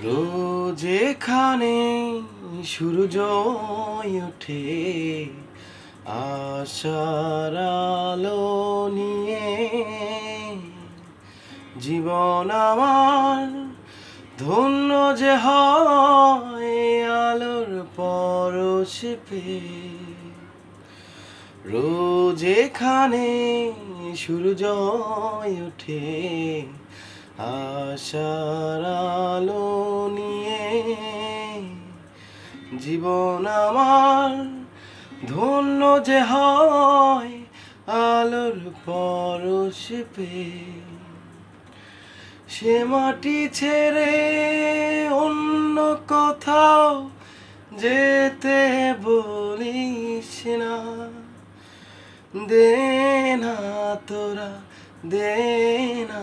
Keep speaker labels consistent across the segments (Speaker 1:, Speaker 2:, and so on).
Speaker 1: রোজ এখানে সূর্য ওঠে আশার আলো নিয়ে। জীবন আমার ধন্য যে হয় আলোর পরশ পেয়ে। রোজ এখানে সূর্য ওঠে আশার আলো নিয়ে। জীবন আমার ধন্য যে হয় আলোর পরশ পেয়ে। সে মাটি ছেড়ে অন্য কোথাও যেতে বলিস না। দে না তোরা দে না,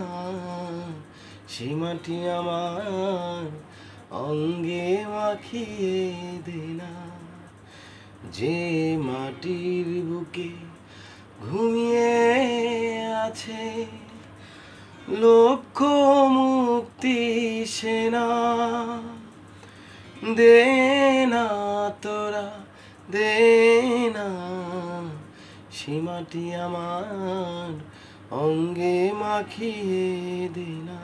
Speaker 1: সে মাটি আমার অঙ্গে মাখিয়ে দে না। যে মাটির বুকে ঘুমিয়ে আছে লক্ষ মুক্তি সেনা। দে না তোরা দে না, সে মাটি আমার অঙ্গে মাখিয়ে দে না।